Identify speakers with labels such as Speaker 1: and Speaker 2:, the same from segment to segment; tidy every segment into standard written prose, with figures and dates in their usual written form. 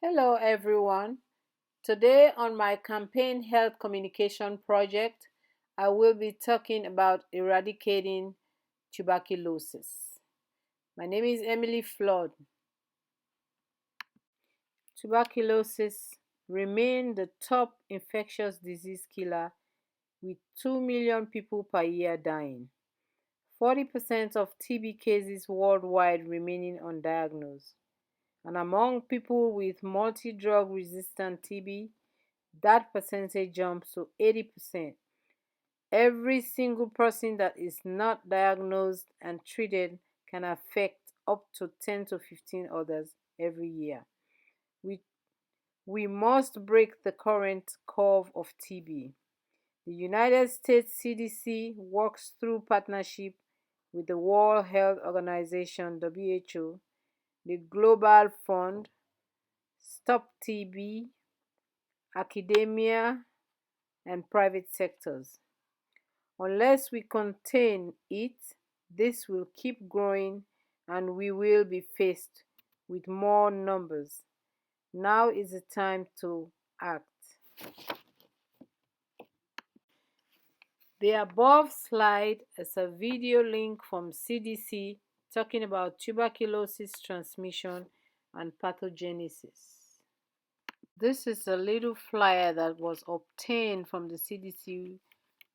Speaker 1: Hello everyone. Today on my campaign health communication project, I will be talking about eradicating tuberculosis. My name is Emily Flood. Tuberculosis remains the top infectious disease killer with 2 million people per year dying. 40% of TB cases worldwide remaining undiagnosed. And among people with multi-drug resistant TB, that percentage jumps to 80%. Every single person that is not diagnosed and treated can affect up to 10 to 15 others every year. We must break the current curve of TB. The United States CDC works through partnership with the World Health Organization (WHO), the Global Fund, Stop TB, academia, and private sectors. Unless we contain it, this will keep growing and we will be faced with more numbers. Now is the time to act. The above slide is a video link from CDC talking about tuberculosis transmission and pathogenesis. This is a little flyer that was obtained from the CDC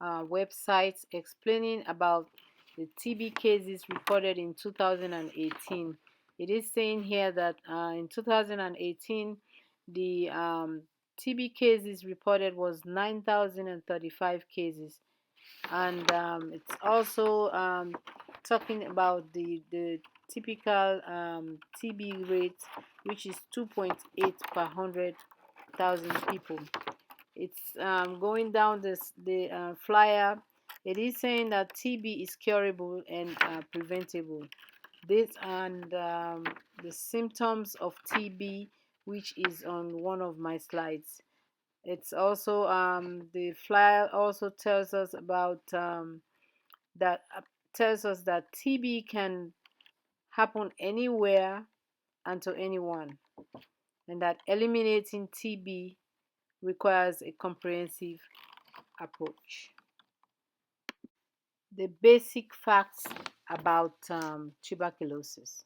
Speaker 1: websites explaining about the TB cases reported in 2018. It is saying here that in 2018, the TB cases reported was 9,035 cases, and it's also talking about the typical TB rate, which is 2.8 per 100,000 people. It's going down the flyer. It is saying that TB is curable and preventable. This and the symptoms of TB, which is on one of my slides. It's also the flyer also tells us about that tells us that TB can happen anywhere and to anyone, and that eliminating TB requires a comprehensive approach. The basic facts about tuberculosis.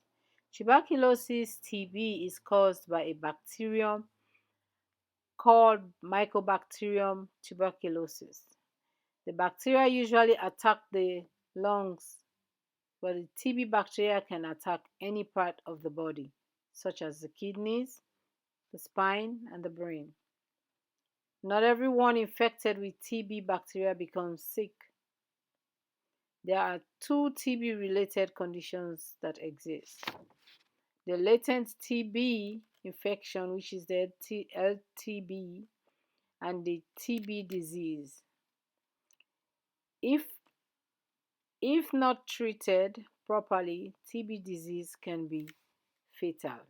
Speaker 1: Tuberculosis TB is caused by a bacterium called Mycobacterium tuberculosis. The bacteria usually attack the lungs, but the TB bacteria can attack any part of the body, such as the kidneys, the spine, and the brain. Not everyone infected with TB bacteria becomes sick. There are two TB-related conditions that exist. The latent TB infection, which is the LTB, and the TB disease. If not treated properly, TB disease can be fatal.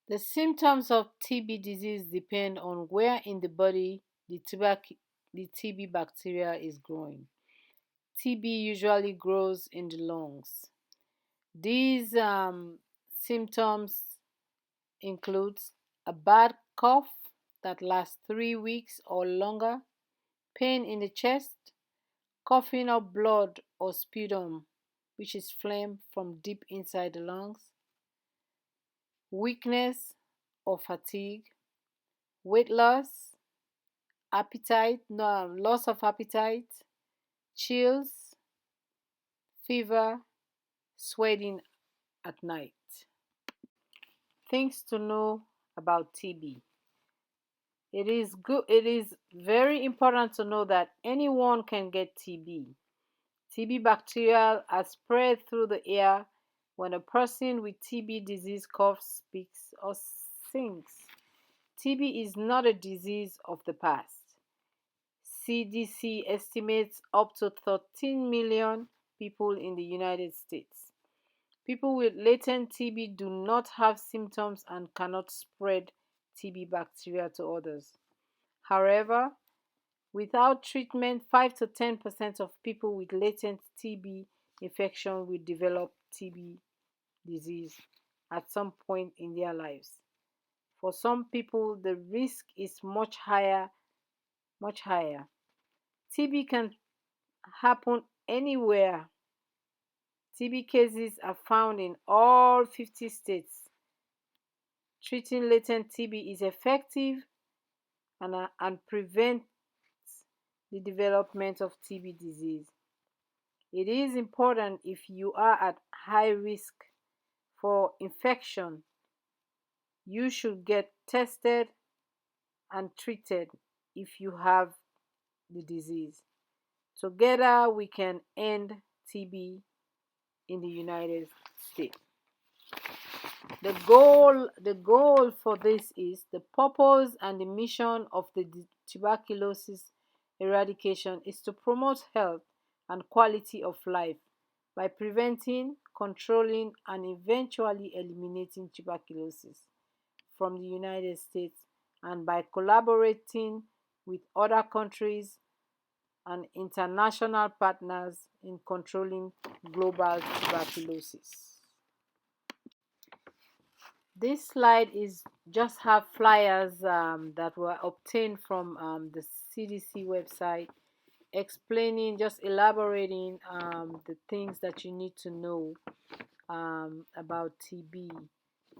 Speaker 1: The symptoms of TB disease depend on where in the body the TB bacteria is growing. TB usually grows in the lungs. These symptoms include a bad cough that lasts 3 weeks or longer, pain in the chest, coughing up blood or sputum, which is phlegm from deep inside the lungs, weakness or fatigue, weight loss, loss of appetite, chills, fever, sweating at night. Things to know about TB. It is very important to know that anyone can get TB. TB bacteria are spread through the air when a person with TB disease coughs, speaks, or sings. TB is not a disease of the past. CDC estimates up to 13 million people in the United States. People with latent TB do not have symptoms and cannot spread TB bacteria to others. However, without treatment, 5 to 10% of people with latent TB infection will develop TB disease at some point in their lives. For some people, the risk is much higher, much higher. TB can happen anywhere. TB cases are found in all 50 states. Treating latent TB is effective and prevents the development of TB disease. It is important if you are at high risk for infection, you should get tested and treated if you have the disease. Together we can end TB in the United States. The goal for this is the purpose and the mission of the tuberculosis eradication is to promote health and quality of life by preventing, controlling, and eventually eliminating tuberculosis from the United States, and by collaborating with other countries and international partners in controlling global tuberculosis. This slide is just have flyers that were obtained from the CDC website, explaining, just elaborating the things that you need to know about TB.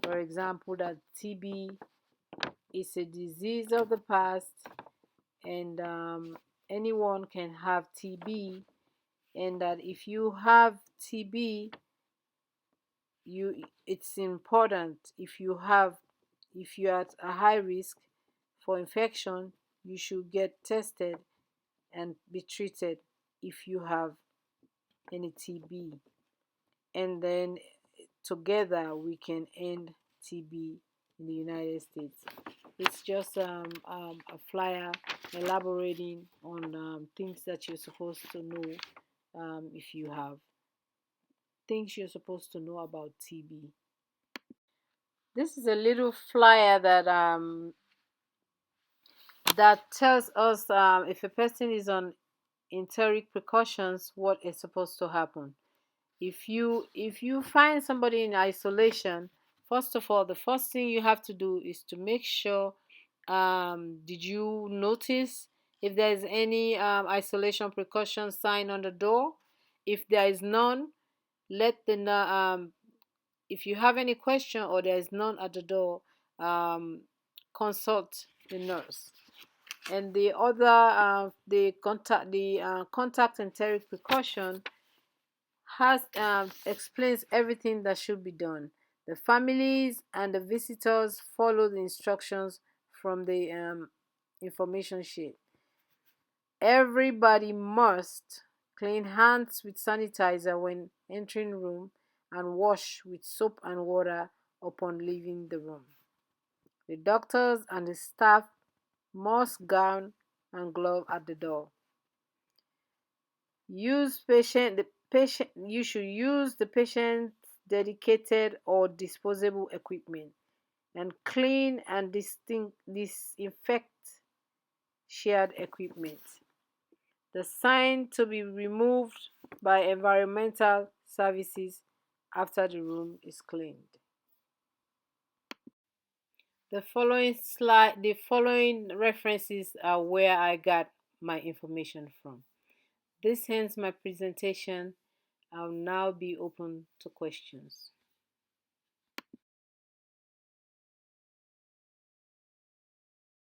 Speaker 1: For example, that TB is a disease of the past, and anyone can have TB, and that if you have TB, it's important, if you're at a high risk for infection, you should get tested and be treated if you have any TB, and then together we can end TB in the United States. It's just a flyer elaborating on things that you're supposed to know if you have things you're supposed to know about TB. This is a little flyer that tells us if a person is on enteric precautions, what is supposed to happen. If you find somebody in isolation, first of all, the first thing you have to do is to make sure, did you notice if there is any isolation precaution sign on the door? If there is none, let the if you have any question or there is none at the door, consult the nurse. And the other the contact enteric precaution has explains everything that should be done. The families and the visitors follow the instructions from the information sheet. Everybody must clean hands with sanitizer when entering room and wash with soap and water upon leaving the room. The doctors and the staff must gown and glove at the door. You should use the patient's dedicated or disposable equipment and clean and disinfect shared equipment. The sign to be removed by environmental services after the room is cleaned. The following references are where I got my information from. This ends my presentation. I'll now be open to questions.